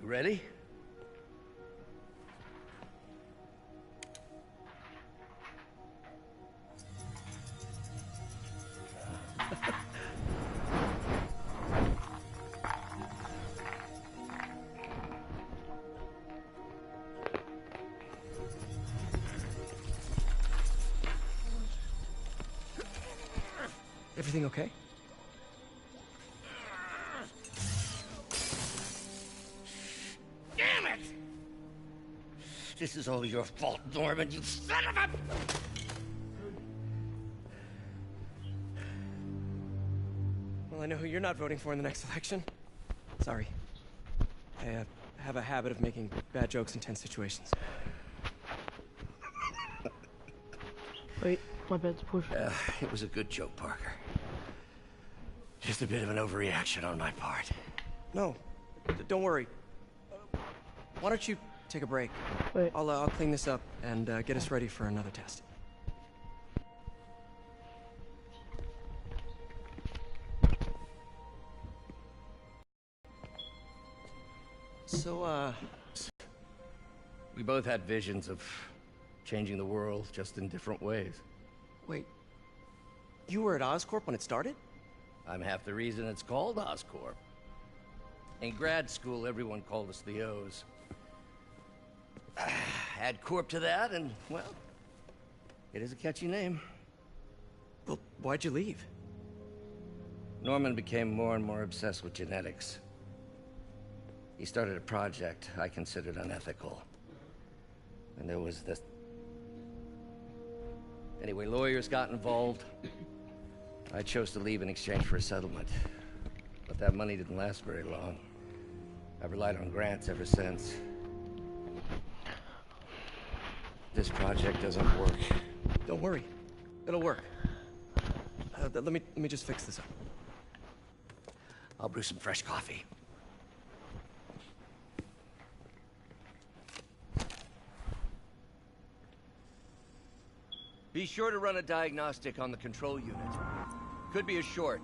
You ready? Everything okay? Damn it! This is all your fault, Norman, you son of a... Well, I know who you're not voting for in the next election. Sorry. I have a habit of making bad jokes in tense situations. Wait, my bed's pushed. It was a good joke, Parker. Just a bit of an overreaction on my part. No, don't worry. Why don't you take a break? Wait. I'll clean this up and get us ready for another test. So, We both had visions of changing the world, just in different ways. Wait. You were at Oscorp when it started? I'm half the reason it's called Oscorp. In grad school, everyone called us the O's. Add Corp to that, and, well, it is a catchy name. Well, why'd you leave? Norman became more and more obsessed with genetics. He started a project I considered unethical. And there was this... Anyway, lawyers got involved. I chose to leave in exchange for a settlement. But that money didn't last very long. I've relied on grants ever since. This project doesn't work. Don't worry. It'll work. Let me just fix this up. I'll brew some fresh coffee. Be sure to run a diagnostic on the control unit. Could be a short.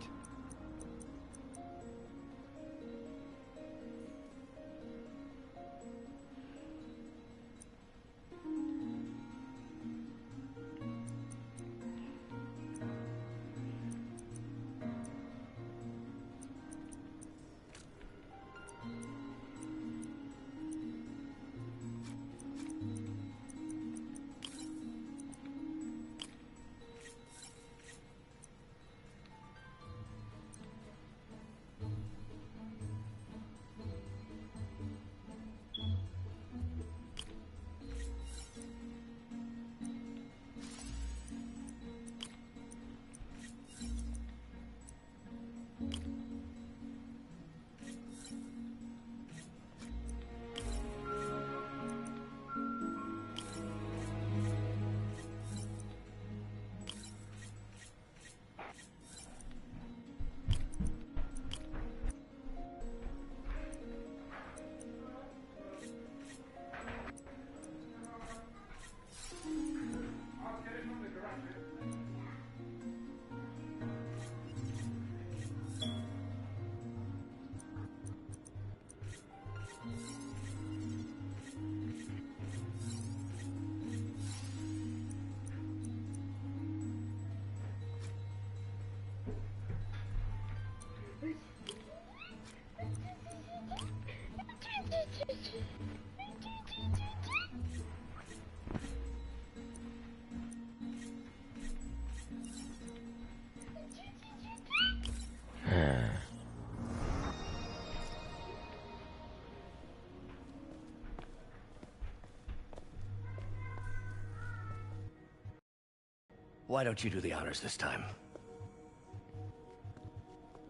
Why don't you do the honors this time?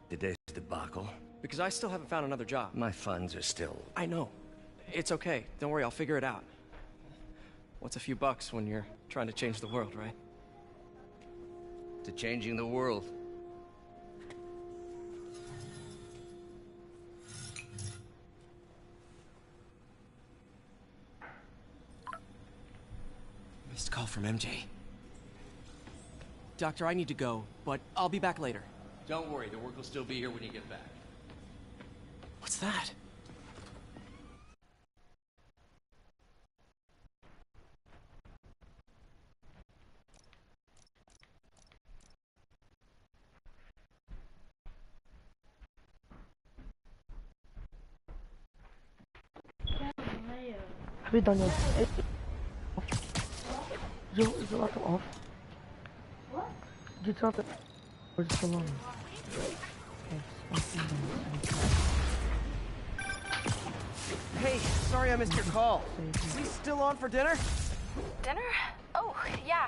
Today's debacle. Because I still haven't found another job. My funds are still... I know. It's okay. Don't worry, I'll figure it out. What's a few bucks when you're trying to change the world, right? To changing the world. Missed call from MJ. Doctor, I need to go, but I'll be back later. Don't worry, the work will still be here when you get back. What's that? Have you done your... Is the laptop off? What? Did you turn it? Or is it still on? Hey, sorry I missed your call. Is he still on for dinner? Dinner? Oh, yeah.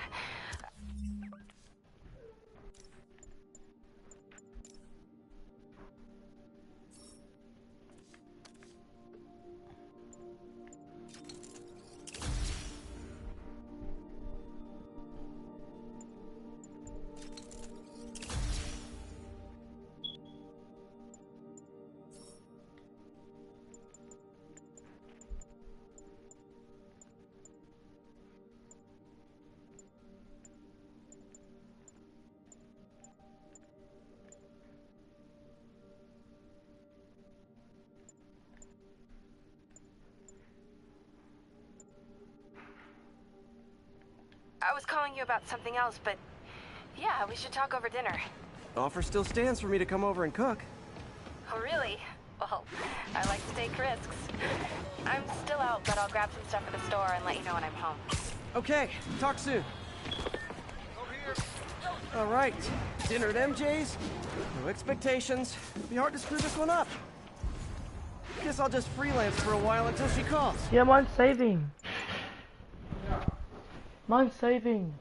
I was calling you about something else, but yeah, we should talk over dinner. Offer still stands for me to come over and cook. Oh, really? Well, I like to take risks. I'm still out, but I'll grab some stuff at the store and let you know when I'm home. Okay, talk soon. All right, dinner at MJ's. No expectations. Be hard to screw this one up. Guess I'll just freelance for a while until she calls. Yeah, mine's saving. Mine's saving.